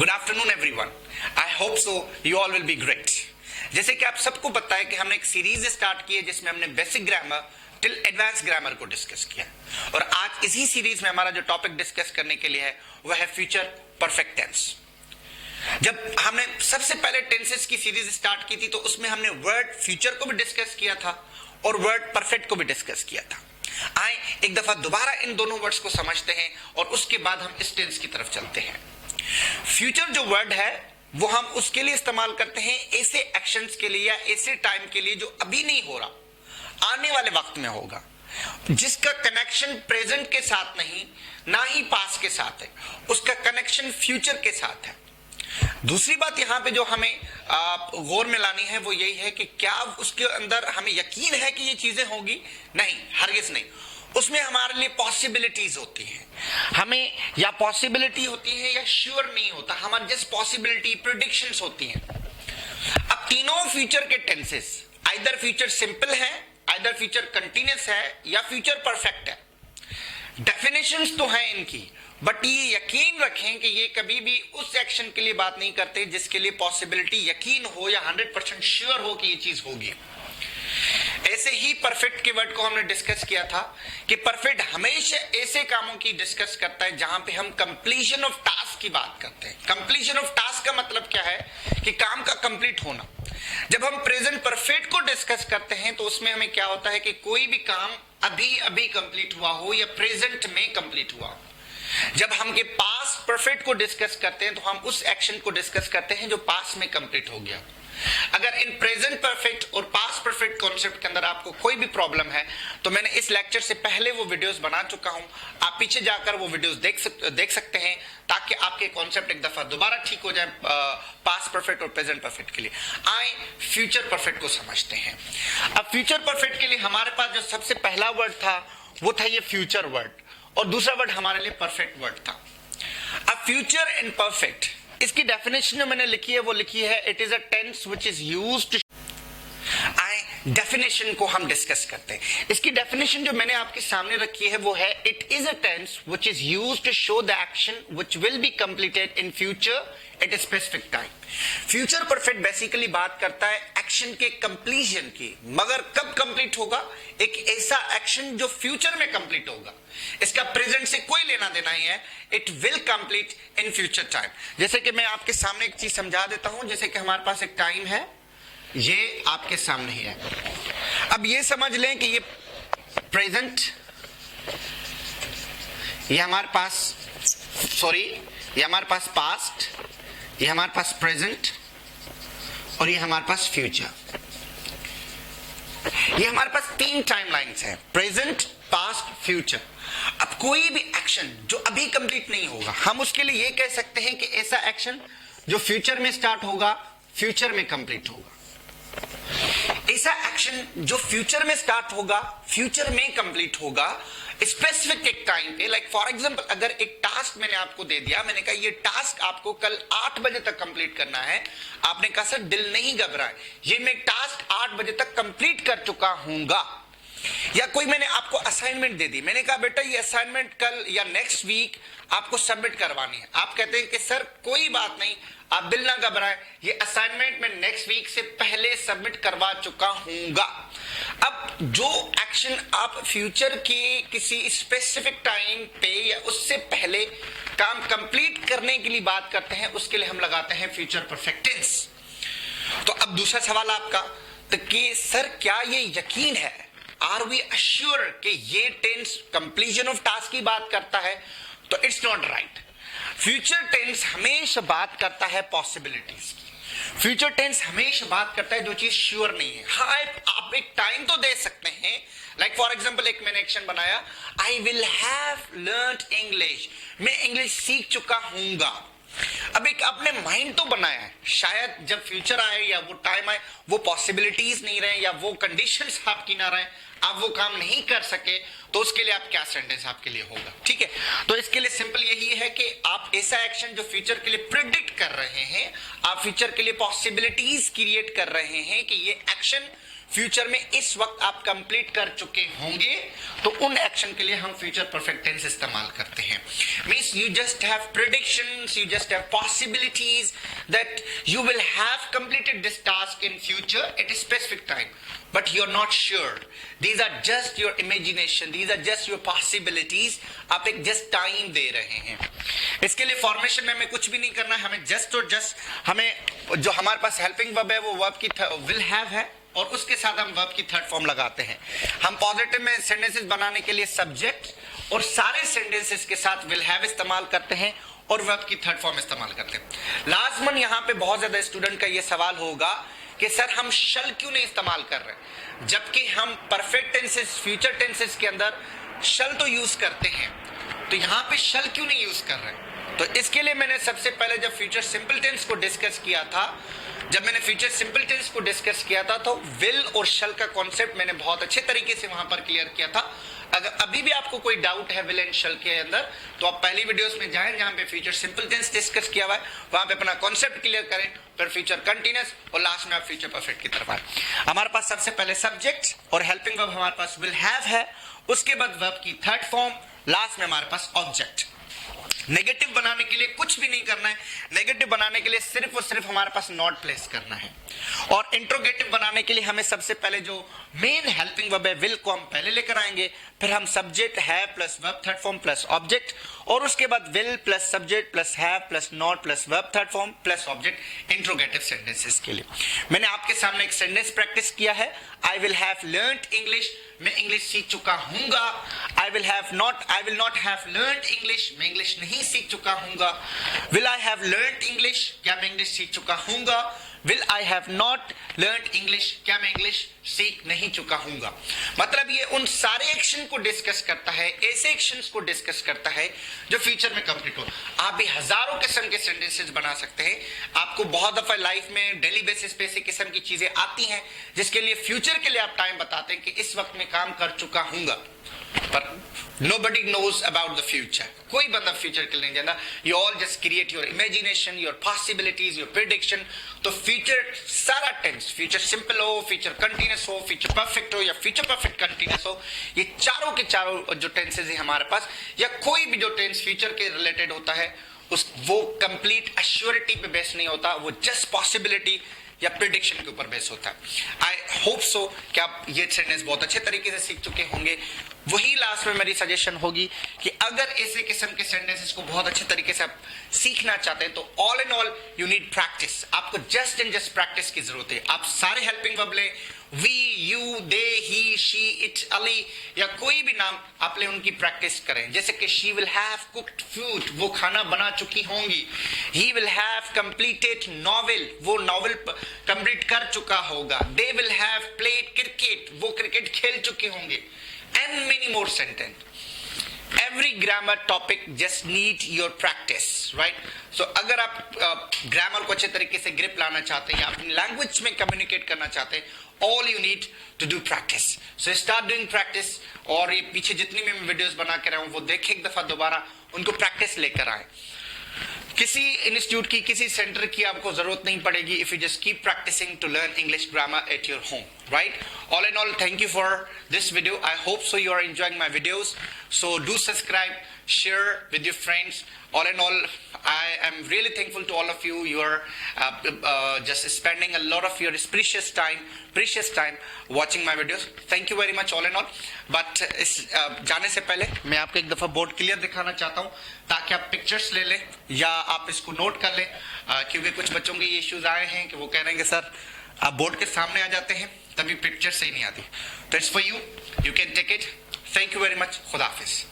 Good afternoon everyone, I hope so you all will be great. जैसे कि आप सबको पता है कि हमने एक सीरीज स्टार्ट की है जिसमें हमने basic grammar till advance grammar को डिस्कस किया, और आज इसी सीरीज में हमारा जो टॉपिक डिस्कस करने के लिए है वह है फ्यूचर परफेक्ट टेंस। जब हमने सबसे पहले टेंसेस की सीरीज स्टार्ट की थी तो उसमें हमने वर्ड फ्यूचर को भी डिस्कस किया था और वर्ड परफेक्ट को भी डिस्कस किया था। आए एक दफा दोबारा इन दोनों वर्ड्स को समझते हैं और उसके बाद हम इस टेंस की तरफ चलते हैं। फ्यूचर जो वर्ड है वो हम उसके लिए इस्तेमाल करते हैं ऐसे एक्शंस के लिए या ऐसे टाइम के लिए जो अभी नहीं हो रहा, आने वाले वक्त में होगा, जिसका कनेक्शन प्रेजेंट के साथ नहीं, ना ही पास्ट के साथ है, उसका कनेक्शन फ्यूचर के साथ है। दूसरी बात यहां पे जो हमें गौर में लानी है वो यही है कि क्या उसके अंदर हमें यकीन है कि ये चीजें होगी? नहीं, हरगिज नहीं। उसमें हमारे लिए पॉसिबिलिटीज होती हैं, हमें या पॉसिबिलिटी होती है या श्योर नहीं होता, हमारे जस्ट पॉसिबिलिटी प्रेडिक्शंस होती हैं। अब तीनों फ्यूचर के टेंसेस आइदर फ्यूचर सिंपल है, आइदर फ्यूचर कंटिन्यूअस है या फ्यूचर परफेक्ट है। डेफिनेशंस तो हैं इनकी, बट ये यकीन रखें कि ये कभी भी उस एक्शन के लिए बात नहीं करते जिसके लिए पॉसिबिलिटी यकीन हो या 100% श्योर हो कि ये चीज होगी। ऐसे ही परफेक्ट के वर्ड को हमने डिस्कस किया था कि परफेक्ट हमेशा ऐसे कामों की डिस्कस करता है जहां पे हम कंप्लीशन ऑफ टास्क की बात करते हैं। कंप्लीशन ऑफ टास्क का मतलब क्या है कि काम का कंप्लीट होना। जब हम प्रेजेंट परफेक्ट को डिस्कस करते हैं तो उसमें हमें क्या होता है कि कोई भी काम अभी अभी कंप्लीट हुआ हो या प्रेजेंट में कंप्लीट हुआ हो। जब हम के पास्ट परफेक्ट को डिस्कस करते हैं तो हम उस एक्शन को डिस्कस करते हैं जो पास्ट में कंप्लीट हो गया। अगर इन प्रेजेंट परफेक्ट और पास्ट परफेक्ट कॉन्सेप्ट के अंदर आपको कोई भी प्रॉब्लम है तो मैंने इस लेक्चर से पहले वो वीडियोस बना चुका हूं, आप पीछे जाकर वो वीडियोस देख सकते हैं ताकि आपके कॉन्सेप्ट एक दफा दोबारा ठीक हो जाए पास्ट परफेक्ट और प्रेजेंट परफेक्ट के लिए। आए फ्यूचर परफेक्ट को समझते हैं। अब फ्यूचर परफेक्ट के लिए हमारे पास जो सबसे पहला वर्ड था वो था ये फ्यूचर वर्ड, और दूसरा वर्ड हमारे लिए परफेक्ट वर्ड था। अब फ्यूचर एंड परफेक्ट, इसकी डेफिनेशन जो मैंने लिखी है वो लिखी है it is a tense which is used. आए डेफिनेशन को हम डिस्कस करते हैं। इसकी डेफिनेशन जो मैंने आपके सामने रखी है वो है it is a tense which is used to show the action which will be completed in future at a specific time. Future perfect basically बात करता है एक्शन के कंप्लीशन की, मगर कब कंप्लीट होगा? एक ऐसा एक्शन जो फ्यूचर में कंप्लीट होगा, इसका प्रेजेंट से कोई लेना देना ही है। It will complete in future time. जैसे कि मैं आपके सामने एक चीज समझा देता हूं, जैसे कि हमारे पास एक टाइम है, ये आपके सामने ही है। अब ये समझ लें कि ये प्रेजेंट, ये हमारे पास ये हमारे पास पास्ट, ये हमारे पास प्रेजेंट और ये हमारे पास फ्यूचर। ये हमारे पास तीन टाइमलाइंस हैं, प्रेजेंट, पास्ट, फ्यूचर। अब कोई भी एक्शन जो अभी कंप्लीट नहीं होगा, हम उसके लिए ये कह सकते हैं कि ऐसा एक्शन जो फ्यूचर में स्टार्ट होगा, फ्यूचर में कंप्लीट होगा। ऐसा एक्शन जो फ्यूचर में स्टार्ट होगा, फ्यूचर में कंप्लीट होगा, स्पेसिफिक एक टाइम पे। लाइक फॉर एग्जांपल, अगर एक टास्क मैंने आपको दे दिया, मैंने कहा ये टास्क आपको कल 8 बजे तक कंप्लीट करना है। आपने कहा सर दिल नहीं घबराए, ये मैं टास्क 8 बजे तक कंप्लीट कर चुका हूंगा। या कोई मैंने आपको असाइनमेंट दे दी, मैंने कहा बेटा ये असाइनमेंट कल या नेक्स्ट वीक आपको सबमिट करवानी है। आप कहते हैं कि सर कोई बात नहीं, आप दिल ना घबराएं, ये असाइनमेंट मैं नेक्स्ट वीक से पहले सबमिट करवा चुका हूंगा। अब जो एक्शन आप फ्यूचर के किसी स्पेसिफिक टाइम पे या उससे पहले काम कंप्लीट करने के लिए बात करते हैं, उसके लिए हम लगाते हैं फ्यूचर परफेक्ट टेंस। तो अब दूसरा सवाल आपका, तो कि सर क्या ये यकीन है, आर वी अश्योर कि ये टेंस कंप्लीशन ऑफ टास्क की बात करता है? तो it's not right. Future tense हमेशा बात करता है पॉसिबिलिटीज की। फ्यूचर टेंस हमेशा बात करता है जो चीज श्योर नहीं है। हाँ, आप एक टाइम तो दे सकते हैं। लाइक फॉर एग्जांपल, एक मैंने एक्शन बनाया, आई विल हैव लर्न्ड इंग्लिश, मैं इंग्लिश सीख चुका हूंगा। अब एक आपने माइंड तो बनाया है, शायद जब फ्यूचर आए या वो टाइम आए, वो पॉसिबिलिटीज नहीं रहे या वो कंडीशंस आपकी ना रहे, आप वो काम नहीं कर सके, तो उसके लिए आप क्या सेंटेंस आपके लिए होगा? ठीक है, तो इसके लिए सिंपल यही है कि आप ऐसा एक्शन जो फ्यूचर के लिए प्रेडिक्ट कर रहे हैं, आप फ्यूचर के लिए पॉसिबिलिटीज क्रिएट कर रहे हैं कि ये एक्शन फ्यूचर में इस वक्त आप कंप्लीट कर चुके होंगे, तो उन एक्शन के लिए हम फ्यूचर परफेक्ट टेंस इस्तेमाल करते हैं। Means you just have predictions, you just have possibilities that you will have completed this task in future at a specific time, but you're not sure. These are just your imagination, these are just your possibilities. आप एक just time दे रहे हैं। इसके लिए formation में हमें कुछ भी नहीं करना है, हमें जस्ट और जस्ट हमें जो हमारे पास हेल्पिंग वर्ब है वो वर्ब की विल हैव है, और उसके साथ हम वर्ब की थर्ड फॉर्म लगाते हैं। हम पॉजिटिव में सेंटेंसेस बनाने के लिए सब्जेक्ट और सारे सेंटेंसेस के साथ विल हैव इस्तेमाल करते हैं और वर्ब की थर्ड फॉर्म इस्तेमाल करते हैं। लाजमन यहाँ पे बहुत ज्यादा स्टूडेंट का ये सवाल होगा कि सर हम शल क्यों नहीं इस्तेमाल कर रहे, जबकि हम परफेक्ट टेंसेस, फ्यूचर टेंसेस के अंदर शल तो यूज करते हैं, तो यहाँ पे शल क्यों नहीं यूज कर रहे? तो इसके लिए मैंने सबसे पहले जब फ्यूचर सिंपल टेंस को डिस्कस किया था, तो विल और शल का कॉन्सेप्ट मैंने बहुत अच्छे तरीके से वहां पर क्लियर किया था। अगर अभी भी आपको कोई डाउट है विल एंड शल के अंदर, तो आप पहली वीडियोस में जाएं जहां पे फ्यूचर सिंपल टेंस डिस्कस किया हुआ है, वहां पे अपना कॉन्सेप्ट क्लियर करें, फिर फ्यूचर कंटीन्यूअस और लास्ट में आप फ्यूचर परफेक्ट की तरफ आए। हमारे पास सबसे पहले सब्जेक्ट और हेल्पिंग वर्ब हमारे पास विल हैव है, उसके बाद वर्ब की थर्ड फॉर्म, लास्ट में हमारे पास ऑब्जेक्ट। नेगेटिव बनाने के लिए कुछ भी नहीं करना है, नेगेटिव बनाने के लिए सिर्फ और सिर्फ हमारे पास नॉट प्लेस करना है, और इंट्रोगेटिव बनाने के लिए हमें सबसे पहले जो मेन हेल्पिंग वर्ब है विल को हम पहले लेकर आएंगे, फिर हम सब्जेक्ट है plus verb third form plus object, और उसके बाद will plus subject plus have plus not plus verb third form plus object interrogative sentences के लिए। मैंने आपके सामने एक सेंटेंस प्रैक्टिस किया है, I will have learned English, मैं इंग्लिश सीख चुका हूंगा। I will not have learned English, मैं इंग्लिश नहीं सीख चुका हूंगा। Will I have learned English, क्या मैं इंग्लिश सीख चुका हूंगा। Will I have not learned English, क्या मैं इंग्लिश सीख नहीं चुका हूंगा। मतलब ये उन सारे एक्शन को डिस्कस करता है, ऐसे एक्शंस को डिस्कस करता है जो फ्यूचर में कंप्लीट हो। आप भी हजारों किस्म के सेंटेंसेस बना सकते हैं। आपको बहुत दफा लाइफ में डेली बेसिस पे ऐसी किस्म की चीजें आती हैं जिसके लिए फ्यूचर के लिए आप टाइम बताते हैं कि इस वक्त में काम कर चुका हूंगा, पर nobody knows about the future. कोई बंदा फ्यूचर के लिए नहीं जानता। You all just create your imagination, your possibilities, your prediction. तो फ्यूचर सारा टेंस, फ्यूचर सिंपल हो, फ्यूचर कंटीन्यूअस हो, फ्यूचर परफेक्ट हो या फ्यूचर परफेक्ट कंटीन्यूअस हो, ये चारों के चारों जो टेंसेस है हमारे पास, या कोई भी जो टेंस फ्यूचर के रिलेटेड होता है वो कंप्लीट एश्योरिटी पे बेस नहीं होता, वो जस्ट पॉसिबिलिटी या प्रेडिक्शन के ऊपर बेस होता है। आई होप सो कि आप ये सेंटेंस बहुत अच्छे तरीके से सीख चुके होंगे। वही लास्ट में मेरी सजेशन होगी कि अगर ऐसे किस्म के सेंटेंसेस को बहुत अच्छे तरीके से आप सीखना चाहते हैं, तो all in all you need practice. आपको जस्ट एंड जस्ट प्रैक्टिस की जरूरत है। आप सारे हेल्पिंग वर्ब ले, we, you, they, he, she, it, अली या कोई भी नाम आप ले, उनकी प्रैक्टिस करें। जैसे कि she will have cooked food, वो खाना बना चुकी होंगी। He will have completed novel, वो नॉवेल कंप्लीट कर चुका होगा। They will have played cricket, वो क्रिकेट खेल चुके होंगे। And many more sentence. Every grammar topic just need your practice, right? So अगर आप ग्रामर को अच्छे तरीके से ग्रिप लाना चाहते हैं या अपनी लैंग्वेज में कम्युनिकेट करना चाहते हैं, all you need to do practice. So start doing practice, और ये पीछे जितनी मैं वीडियोस बना के रहा हूँ वो देखें एक दफा दोबारा, उनको प्रैक्टिस लेकर आए। किसी इंस्टीट्यूट की, किसी सेंटर की आपको जरूरत नहीं पड़ेगी if you just keep practicing to learn English grammar at your home, right? All in all, thank you for this video. I hope so you are enjoying my videos. So do subscribe, share with your friends. All in all, I am really thankful to all of you. You are just spending a lot of your precious time watching my videos. Thank you very much, all in all. But इस जाने से पहले मैं आपको एक दफा board clear दिखाना चाहता हूँ, ताकि आप पिक्चर्स ले लें या आप इसको नोट कर लें, क्योंकि कुछ बच्चों के ये इश्यूज आए हैं कि वो कह रहे हैं कि सर आप बोर्ड के सामने आ जाते हैं तभी पिक्चर सही नहीं आती। तो it's for you, you can take it. Thank you very much. खुदा हाफिज।